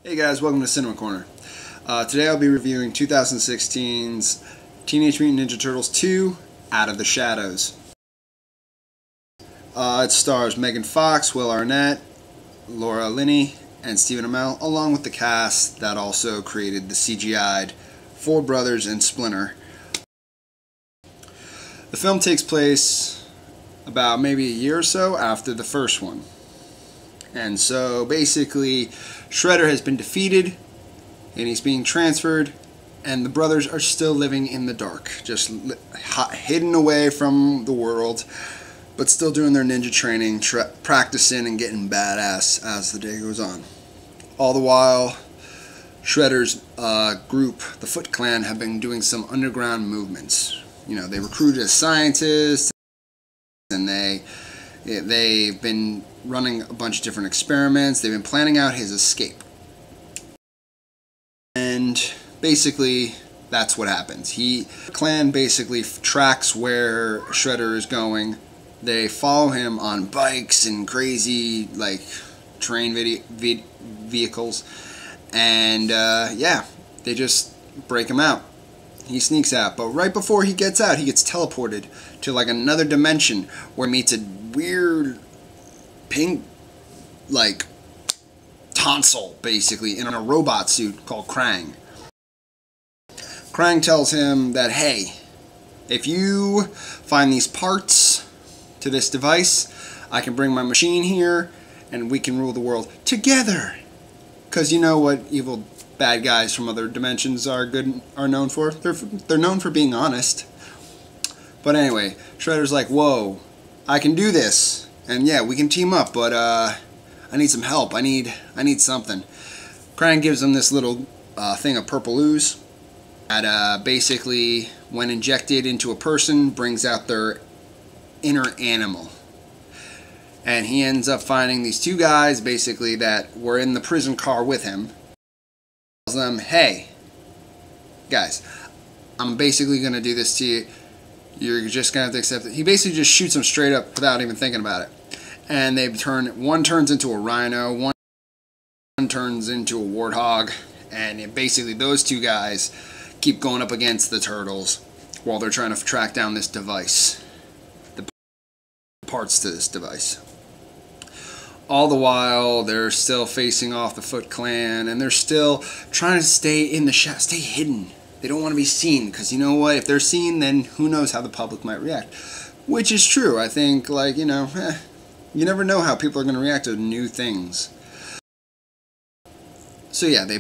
Hey guys, welcome to Cinema Corner. Today I'll be reviewing 2016's Teenage Mutant Ninja Turtles 2, Out of the Shadows. It stars Megan Fox, Will Arnett, Laura Linney, and Stephen Amell, along with the cast that also created the CGI'd Four Brothers and Splinter. The film takes place about maybe a year or so after the first one. And so basically Shredder has been defeated and he's being transferred, and the brothers are still living in the dark, just hidden away from the world, but still doing their ninja training, practicing and getting badass as the day goes on. All the while, Shredder's group, the Foot Clan, have been doing some underground movements. You know, they recruited as scientists, and they've been running a bunch of different experiments. They've been planning out his escape. And basically, that's what happens. The clan basically tracks where Shredder is going. They follow him on bikes and crazy, like, train vehicles. And, yeah, they just break him out. He sneaks out, but right before he gets out, he gets teleported to like another dimension where he meets a weird pink, like, tonsil, basically, in a robot suit called Krang. Krang tells him that, hey, if you find these parts to this device, I can bring my machine here and we can rule the world together. Because you know what evil bad guys from other dimensions are known for? They're known for being honest. But anyway, Shredder's like, whoa, I can do this, and yeah, we can team up, but I need some help. I need something. Krang gives him this little thing of purple ooze that basically, when injected into a person, brings out their inner animal. And he ends up finding these two guys basically that were in the prison car with him. Tells them, hey, guys, I'm basically going to do this to you. You're just going to have to accept it. He basically just shoots them straight up without even thinking about it. And one turns into a rhino, one turns into a warthog, and basically those two guys keep going up against the turtles while they're trying to track down this device, the parts to this device. All the while, they're still facing off the Foot Clan, and they're still trying to stay in the shadows, stay hidden. They don't want to be seen, because you know what? If they're seen, then who knows how the public might react. Which is true. I think, like, you know, you never know how people are going to react to new things. So yeah, they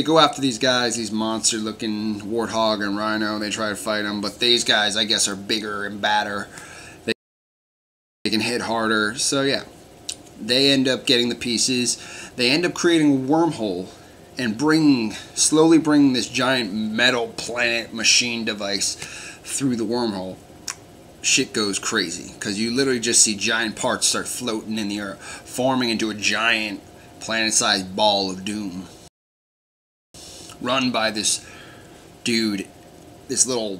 go after these guys, these monster-looking warthog and rhino. They try to fight them, but these guys, I guess, are bigger and badder. They can hit harder. So yeah, they end up getting the pieces. They end up creating a wormhole and slowly bringing this giant metal planet machine device through the wormhole. Shit goes crazy, because you literally just see giant parts start floating in the air, forming into a giant planet-sized ball of doom. Run by this dude, this little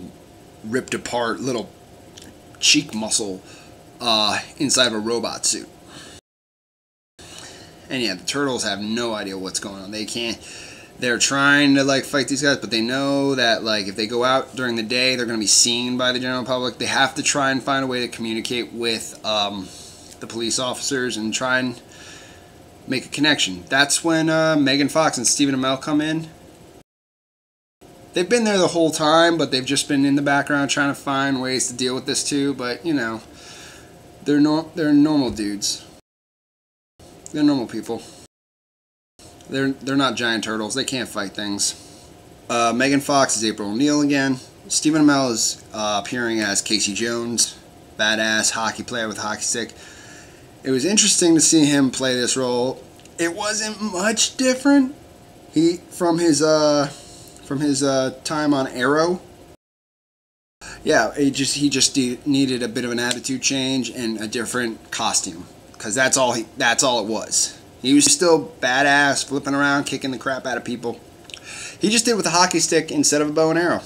ripped apart little cheek muscle inside of a robot suit. And yeah, the turtles have no idea what's going on. They're trying to like fight these guys, but they know that like if they go out during the day, they're going to be seen by the general public. They have to try and find a way to communicate with the police officers and try and make a connection. That's when Megan Fox and Stephen Amell come in. They've been there the whole time, but they've just been in the background trying to find ways to deal with this too. But you know, they're normal dudes. They're normal people. They're not giant turtles. They can't fight things. Megan Fox is April O'Neil again. Stephen Amell is appearing as Casey Jones, badass hockey player with a hockey stick. It was interesting to see him play this role. It wasn't much different from his time on Arrow. Yeah, he just needed a bit of an attitude change and a different costume. Because that's all it was. He was still badass, flipping around, kicking the crap out of people. He just did with a hockey stick instead of a bow and arrow.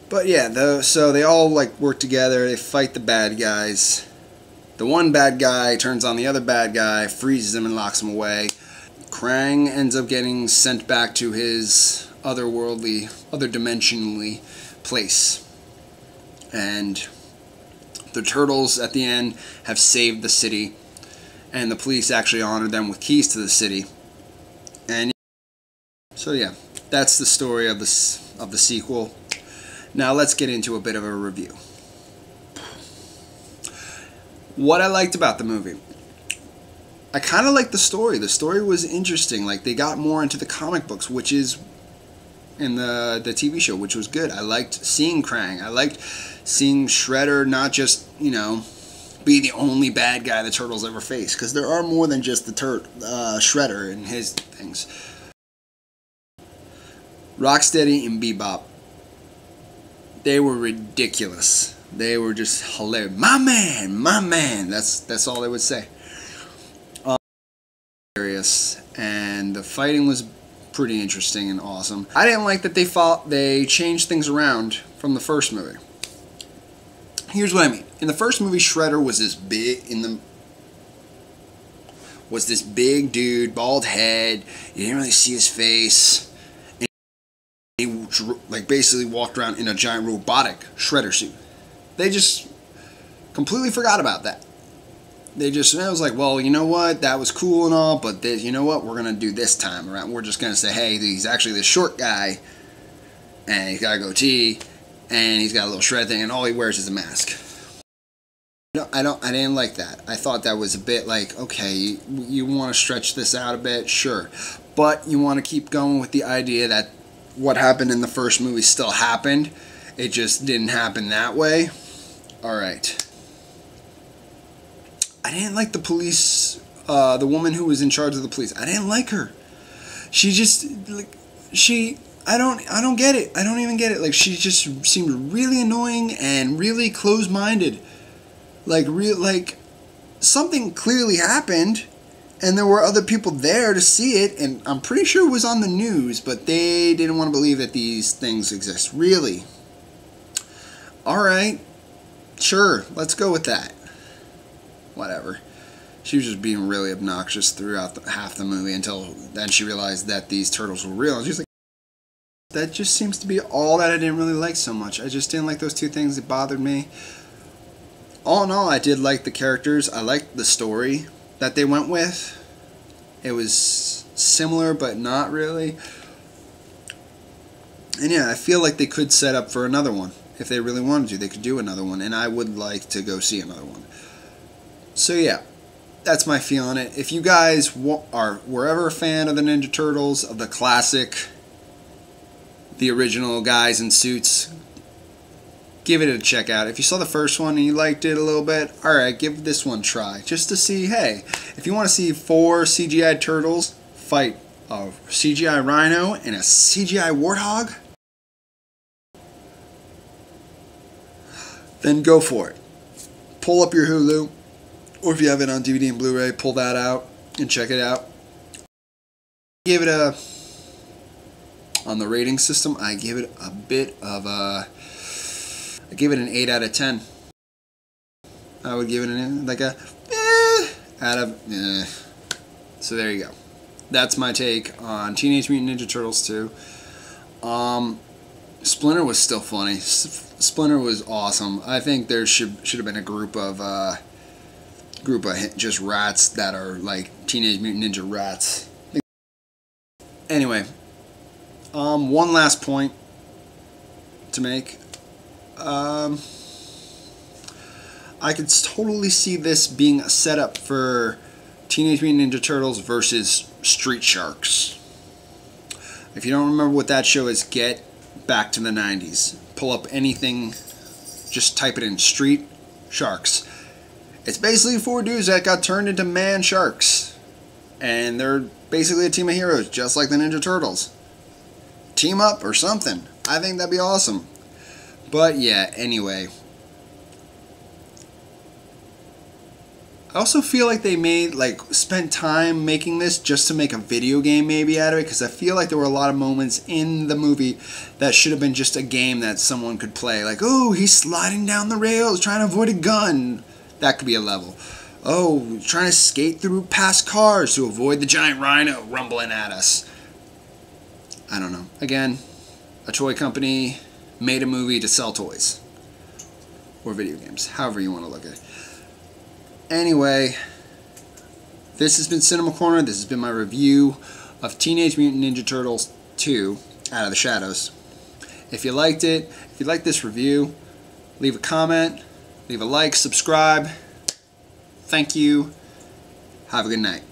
But yeah, so they all like work together. They fight the bad guys, The one bad guy turns on the other bad guy, freezes him and locks him away. Krang ends up getting sent back to his otherworldly, other dimensionally place. And the Turtles at the end have saved the city, and the police actually honored them with keys to the city. And so yeah, that's the story of the sequel. Now let's get into a bit of a review. What I liked about the movie. I kind of liked the story. The story was interesting. Like, they got more into the comic books, which is in the TV show, which was good. I liked seeing Krang. I liked seeing Shredder not just, you know, be the only bad guy the Turtles ever faced, because there are more than just the Shredder and his things. Rocksteady and Bebop, they were ridiculous. They were just hilarious. My man. That's all they would say. And the fighting was pretty interesting and awesome. I didn't like that they changed things around from the first movie. Here's what I mean. In the first movie, Shredder was this big dude, bald head. You didn't really see his face. And he like basically walked around in a giant robotic Shredder suit. They just completely forgot about that. I was like, well, you know what, that was cool and all, but you know what, we're going to do this time around. We're just going to say, hey, he's actually this short guy, and he's got a goatee, and he's got a little shred thing, and all he wears is a mask. I didn't like that. I thought that was a bit like, okay, you want to stretch this out a bit, sure, but you want to keep going with the idea that what happened in the first movie still happened. It just didn't happen that way. All right. I didn't like the police, the woman who was in charge of the police. I didn't like her. She just, like, I don't get it. I don't even get it. Like, she just seemed really annoying and really closed-minded. Like, something clearly happened, and there were other people there to see it, and I'm pretty sure it was on the news, but they didn't want to believe that these things exist. Really? Alright. Sure, let's go with that. Whatever. She was just being really obnoxious throughout half the movie until then she realized that these turtles were real. And she's like, that just seems to be all that I didn't really like so much. I just didn't like those two things that bothered me. All in all, I did like the characters. I liked the story that they went with. It was similar, but not really. And yeah, I feel like they could set up for another one. If they really wanted to, they could do another one. And I would like to go see another one. So yeah, that's my feel on it. If you guys were ever a fan of the Ninja Turtles, of the classic, the original guys in suits, give it a check out. If you saw the first one and you liked it a little bit, alright, give this one a try. Just to see, hey, if you want to see 4 CGI turtles fight a CGI rhino and a CGI warthog, then go for it. Pull up your Hulu. Or if you have it on DVD and Blu-ray, pull that out and check it out. Give it on the rating system, I give it a bit of I give it an 8 out of 10. I would give it like a out of So there you go. That's my take on Teenage Mutant Ninja Turtles 2. Splinter was still funny. Splinter was awesome. I think there should have been a group of just rats that are like Teenage Mutant Ninja rats. Anyway, one last point to make. I could totally see this being a setup for Teenage Mutant Ninja Turtles versus Street Sharks. If you don't remember what that show is, get back to the 90s. Pull up anything, just type it in, Street Sharks. It's basically 4 dudes that got turned into man sharks. And they're basically a team of heroes, just like the Ninja Turtles. Team up or something. I think that'd be awesome. But yeah, anyway. I also feel like they spent time making this just to make a video game maybe out of it, because I feel like there were a lot of moments in the movie that should have been just a game that someone could play. Like, oh, he's sliding down the rails trying to avoid a gun. That could be a level. Oh, trying to skate through past cars to avoid the giant rhino rumbling at us. I don't know. Again, a toy company made a movie to sell toys. Or video games. However you want to look at it. Anyway, this has been Cinema Corner. This has been my review of Teenage Mutant Ninja Turtles 2, Out of the Shadows. If you liked it, if you liked this review, leave a comment, leave a like, subscribe. Thank you. Have a good night.